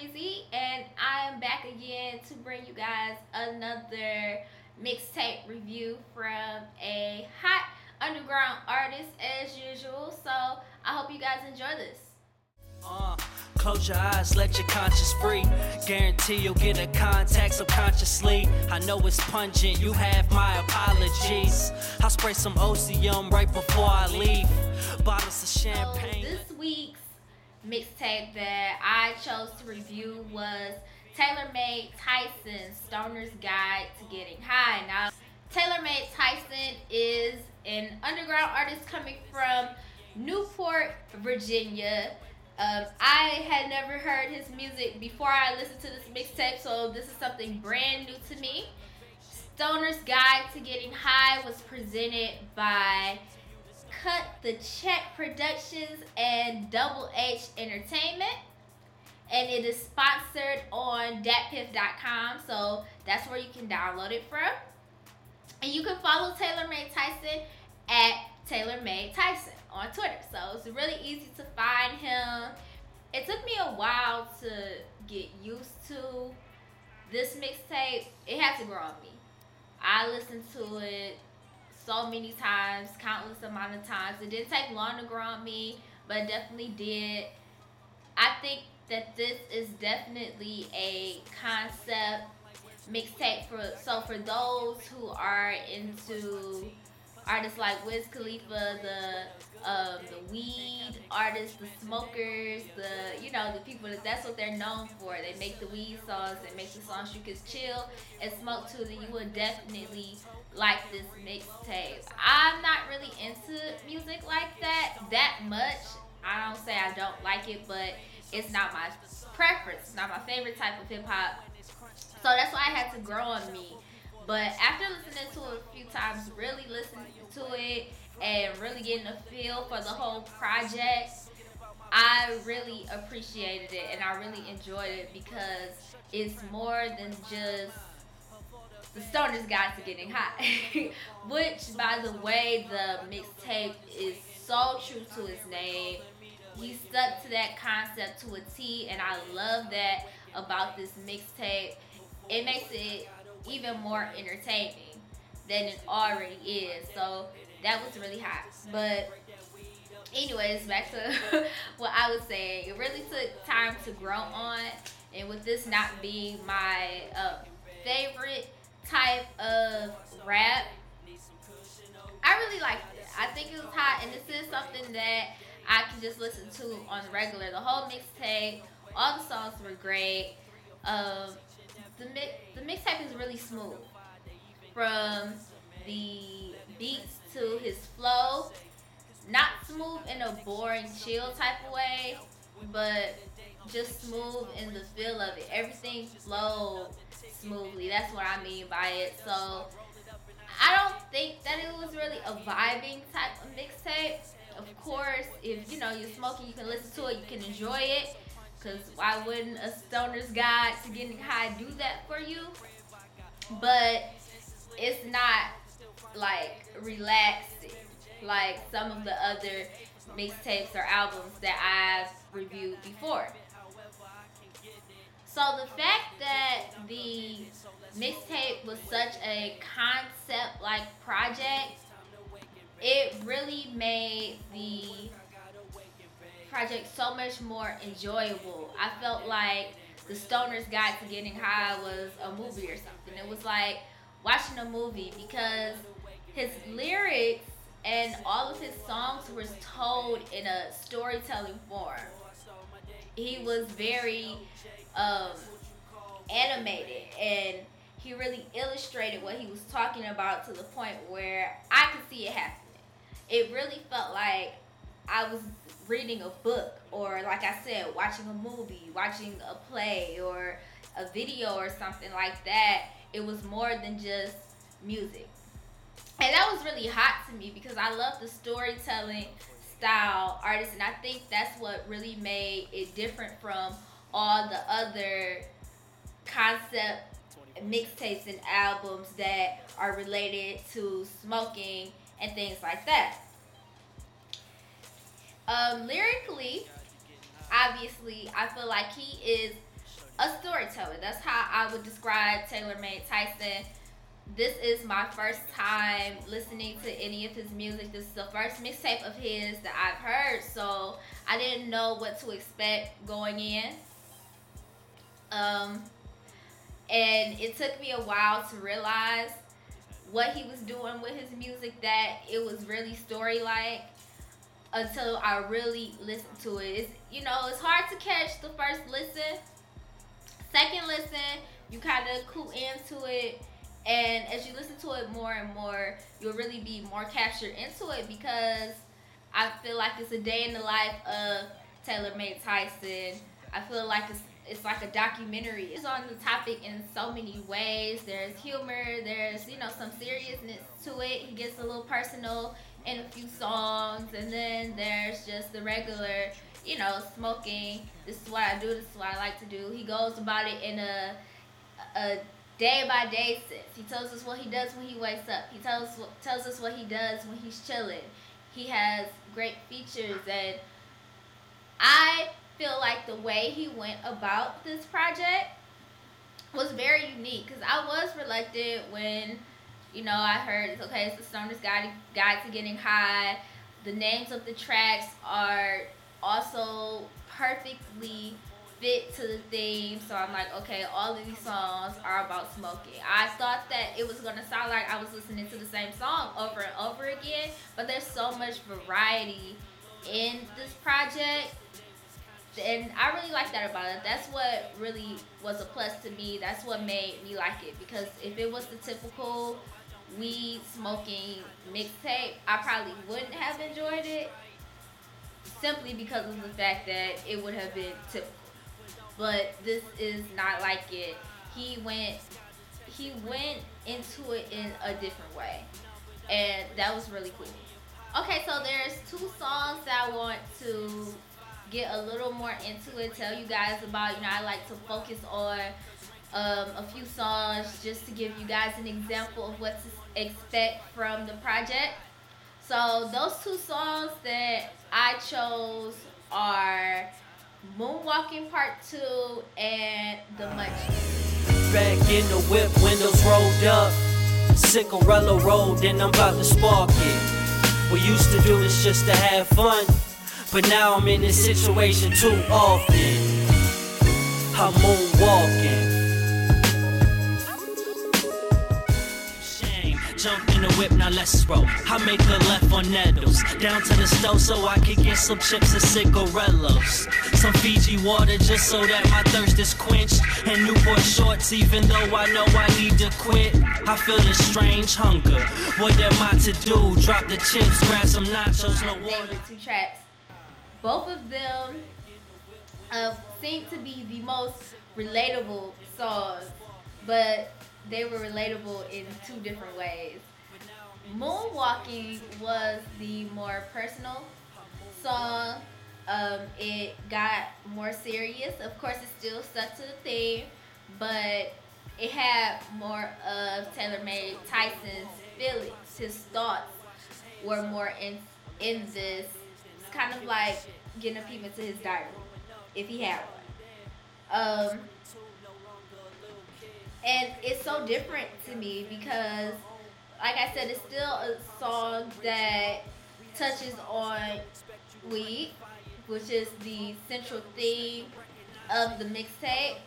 Breezy, and I am back again to bring you guys another mixtape review from a hot underground artist as usual. So I hope you guys enjoy this. Uh, Close your eyes, let your conscience free. Guarantee you'll get a contact subconsciously. I know it's pungent, you have my apologies. I'll spray some OCM right before I leave. Bottles of champagne. So this week's mixtape that I chose to review was Tailor Tyson's Stoner's Guide to Getting High. Now, Tailor Tyson is an underground artist coming from Newport, Virginia. I had never heard his music before I listened to this mixtape, so this is something brand new to me. Stoner's Guide to Getting High was presented by Cut the Check Productions and Double H Entertainment, and it is sponsored on datpiff.com, so that's where you can download it from. And you can follow Tailor Tyson at Tailor Tyson on Twitter, so it's really easy to find him. It took me a while to get used to this mixtape. It had to grow on me. I listened to it so many times, countless amount of times. It didn't take long to grow on me, but it definitely did. I think that this is definitely a concept mixtape for those who are into artists like Wiz Khalifa, the weed artists, the smokers, the people that's what they're known for. They make the weed songs, they make the songs you can chill and smoke to. That you would definitely like this mixtape. I'm not really into music like that much. I don't say I don't like it, but it's not my preference. It's not my favorite type of hip hop. So that's why it had to grow on me. But after listening to it a few times, really listening to it and really getting a feel for the whole project, I really appreciated it and I really enjoyed it because it's more than just the Stoner's Guide to Getting High. Which, by the way, the mixtape is so true to its name. He stuck to that concept to a T, and I love that about this mixtape. It makes it even more entertaining than it already is. So that was really hot. But anyways, back to what I was saying. It really took time to grow on, and with this not being my favorite type of rap, I really liked it. I think it was hot, and this is something that I can just listen to on the regular. The whole mixtape, all the songs were great. The mixtape is really smooth, from the beats to his flow. Not smooth in a boring, chill type of way, but just smooth in the feel of it. Everything flowed smoothly. That's what I mean by it. So I don't think that it was really a vibing type of mixtape. Of course, if you're smoking, you can listen to it, you can enjoy it. Cause why wouldn't a Stoner's Guide to Getting High do that for you? But it's not like relaxing like some of the other mixtapes or albums that I've reviewed before. So the fact that the mixtape was such a concept-like project, it really made the project so much more enjoyable. I felt like the Stoner's Guide to Getting High was a movie or something. It was like watching a movie because his lyrics and all of his songs were told in a storytelling form. He was very animated, and he really illustrated what he was talking about to the point where I could see it happening. It really felt like I was reading a book, or like I said, watching a movie, watching a play or a video or something like that. It was more than just music. And that was really hot to me because I love the storytelling style artists, and I think that's what really made it different from all the other concept mixtapes and albums that are related to smoking and things like that. Lyrically, obviously, I feel like he is a storyteller. That's how I would describe Tailor Made Tyson. This is my first time listening to any of his music. This is the first mixtape of his that I've heard, so I didn't know what to expect going in. Um, and it took me a while to realize what he was doing with his music, that it was really story like, until I really listened to it. It's hard to catch the first listen. Second listen, you kind of clue into it, and as you listen to it more and more, you'll really be more captured into it, because I feel like it's a day in the life of Tailor Made Tyson. I feel like it's like a documentary. It's on the topic in so many ways. There's humor, there's some seriousness to it. He gets a little personal in a few songs, and then there's just the regular, smoking. This is what I do. This is what I like to do. He goes about it in a day by day sense. He tells us what he does when he wakes up. He tells us what he does when he's chilling. He has great features, and I feel like the way he went about this project was very unique, because I was reluctant when I heard it's the Stoner's Guide to Getting High. The names of the tracks are also perfectly fit to the theme, so I'm like, okay, all of these songs are about smoking. I thought that it was going to sound like I was listening to the same song over and over again, but there's so much variety in this project, and I really like that about it. That's what really was a plus to me. That's what made me like it, because if it was the typical weed smoking mixtape, I probably wouldn't have enjoyed it, simply because of the fact that it would have been typical. But this is not like it. He went into it in a different way, and that was really cool. Okay, so there's two songs that I want to get a little more into it, tell you guys about. I like to focus on a few songs just to give you guys an example of what to expect from the project. So those two songs that I chose are Moonwalking Part 2 and The Munchies. Back in the whip, windows rolled up. Cigarella rolled, and I'm about to spark it. We used to do this just to have fun, but now I'm in this situation too often. I'm moonwalking. Shame, jump in the whip, now let's roll. I make a left on Nettles, down to the stove so I can get some chips and cigarellos. Some Fiji water just so that my thirst is quenched, and Newport shorts even though I know I need to quit. I feel this strange hunger. What am I to do? Drop the chips, grab some nachos, no water. Two tracks. Both of them seem to be the most relatable songs, but they were relatable in two different ways. Moonwalking was the more personal song. It got more serious. Of course, it still stuck to the theme, but it had more of Tailor Made Tyson's feelings. His thoughts were more in this. It's kind of like getting a peep into his diary, if he had one. And it's so different to me because, like I said, it's still a song that touches on weed, which is the central theme of the mixtape,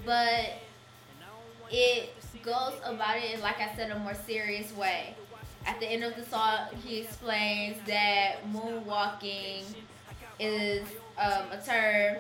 but it goes about it in, like I said, a more serious way. At the end of the song, he explains that moonwalking is a term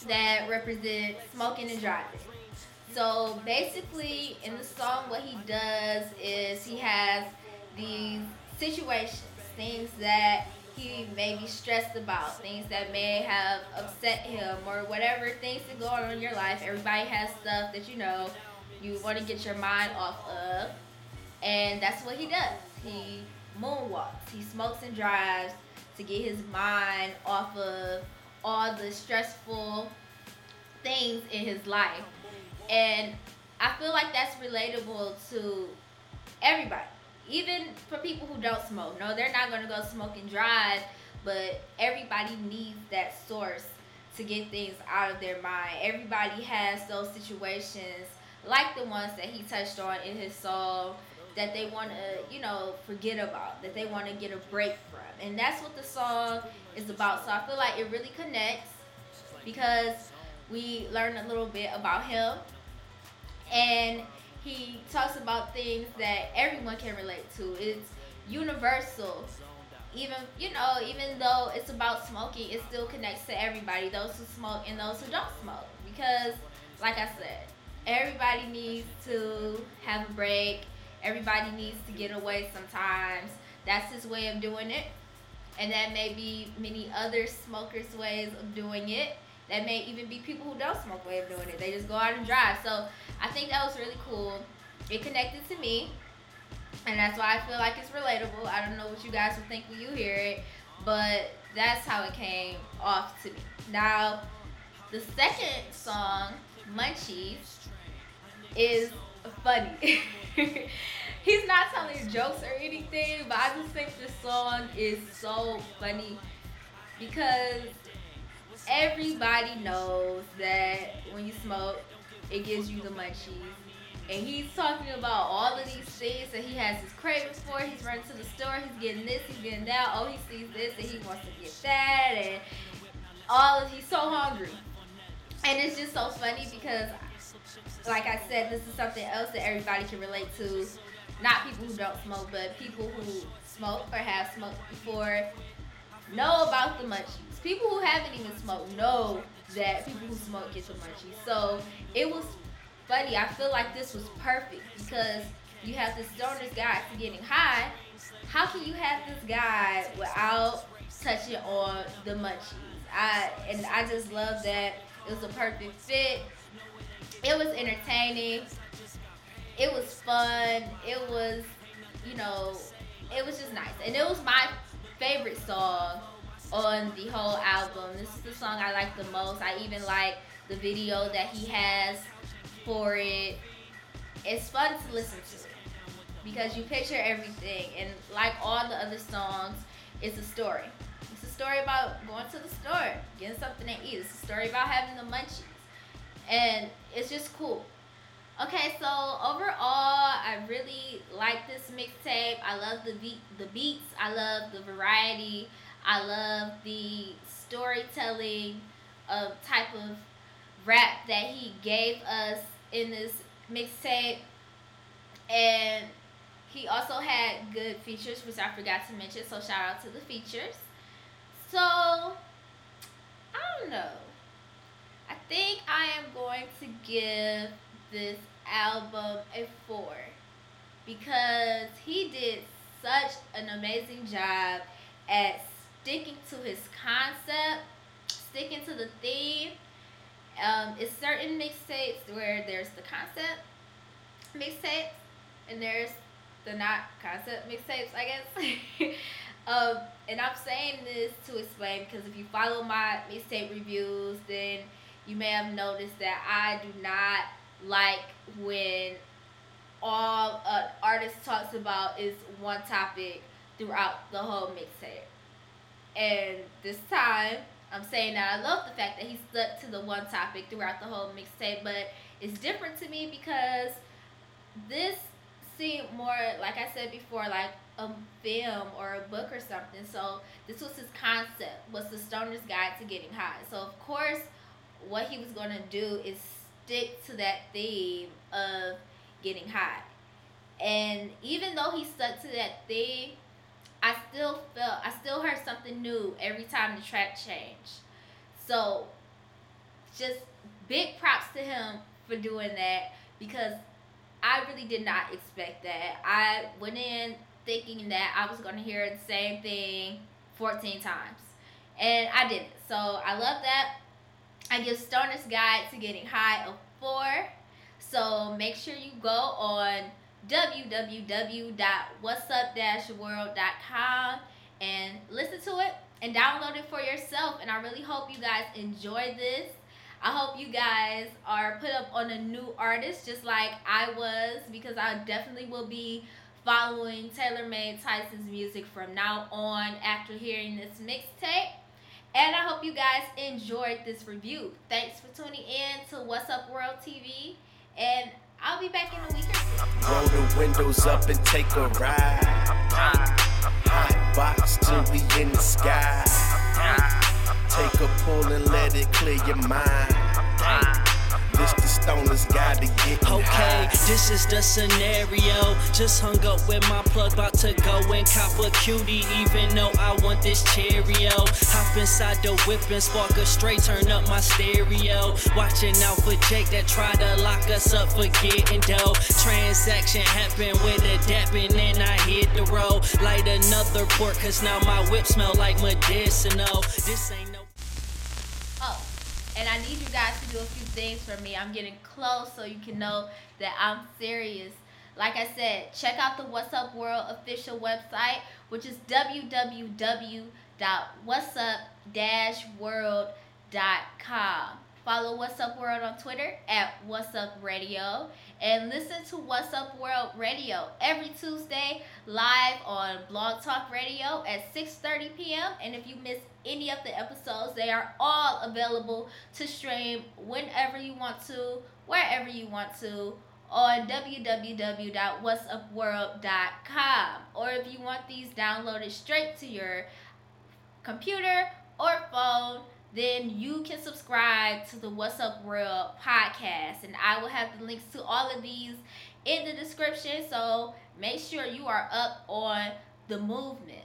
that represents smoking and driving. So basically, in the song, what he does is he has these situations, things that he may be stressed about, things that may have upset him, or whatever things that go on in your life. Everybody has stuff that you want to get your mind off of, and that's what he does. He moonwalks. He smokes and drives to get his mind off of all the stressful things in his life. And I feel like that's relatable to everybody, even for people who don't smoke. No, they're not going to go smoke and drive, but everybody needs that source to get things out of their mind. Everybody has those situations like the ones that he touched on in his song that they want to, forget about, that they want to get a break from. And that's what the song is about. So I feel like it really connects because we learn a little bit about him, and he talks about things that everyone can relate to. It's universal. Even though it's about smoking, it still connects to everybody, those who smoke and those who don't smoke. Because, like I said, everybody needs to have a break. Everybody needs to get away sometimes. That's his way of doing it. And that may be many other smokers' ways of doing it. That may even be people who don't smoke way of doing it. They just go out and drive. So I think that was really cool. It connected to me, and that's why I feel like it's relatable. I don't know what you guys will think when you hear it, but that's how it came off to me. Now, the second song, Munchies, is funny. He's not telling jokes or anything, but I just think this song is so funny because everybody knows that when you smoke, it gives you the munchies. And he's talking about all of these things that he has his cravings for. He's running to the store, he's getting this, he's getting that. Oh, he sees this and he wants to get that, and he's so hungry. And it's just so funny because, like I said, this is something else that everybody can relate to. Not people who don't smoke, but people who smoke or have smoked before know about the munchies. People who haven't even smoked know that people who smoke get the munchies. So it was funny. I feel like this was perfect because you have this stoner's guide to getting high. How can you have this guide without touching on the munchies? I just love that. It was a perfect fit. It was entertaining. It was fun. It was, it was just nice. And it was my favorite song on the whole album. This is the song I like the most. I even like the video that he has for it. It's fun to listen to because you picture everything, and like all the other songs, it's a story. It's a story about going to the store, getting something to eat. It's a story about having the munchies, and it's just cool. Okay, so overall, I really like this mixtape. I love the beats. I love the variety. I love the storytelling type of rap that he gave us in this mixtape. And he also had good features, which I forgot to mention, so shout out to the features. So, I don't know. I think I am going to give this album a 4 because he did such an amazing job at sticking to his concept, sticking to the theme. It's certain mixtapes where there's the concept mixtapes and there's the not concept mixtapes, I guess. And I'm saying this to explain because if you follow my mixtape reviews, then you may have noticed that I do not like when all an artist talks about is one topic throughout the whole mixtape. And this time, I'm saying that I love the fact that he stuck to the one topic throughout the whole mixtape, but it's different to me because this seemed more, like I said before, like a film or a book or something. So this was his concept, was the stoner's guide to getting high. So of course, what he was going to do is stick to that theme of getting high. And even though he stuck to that theme, I still heard something new every time the track changed. So just big props to him for doing that because I really did not expect that. I went in thinking that I was going to hear the same thing 14 times. And I didn't. So I love that. I give Stoner's Guide to Getting High a 4. So make sure you go on www.whatsup-world.com and listen to it and download it for yourself. And I really hope you guys enjoy this. I hope you guys are put up on a new artist just like I was, because I definitely will be following Tailor Tyson's music from now on after hearing this mixtape. And I hope you guys enjoyed this review. Thanks for tuning in to What's Up World TV. And I'll be back in a week or two. Roll the windows up and take a ride. Hot box till we in the sky. Take a pull and let it clear your mind. This the stoner's guide to get Okay, this is the scenario. Just hung up with my plug, about to go and cop a cutie, even though I want this Cheerio. Hop inside the whip and spark a straight, turn up my stereo. Watching out for Jake that try to lock us up for getting dough. Transaction happened with a dap and then I hit the road. Light another port, cause now my whip smell like medicinal. This ain't no... Oh, and I need you guys to do a few things for me. I'm getting close so you can know that I'm serious. Like I said, check out the What's Up World official website, which is www.whatsup-world.com. Follow What's Up World on Twitter at What's Up Radio. And listen to What's Up World Radio every Tuesday live on Blog Talk Radio at 6:30 p.m. And if you miss any of the episodes, they are all available to stream whenever you want to, wherever you want to, on www.whatsupworld.com. Or if you want these downloaded straight to your computer or phone, then you can subscribe to the What's Up World podcast. And I will have the links to all of these in the description. So make sure you are up on the movement.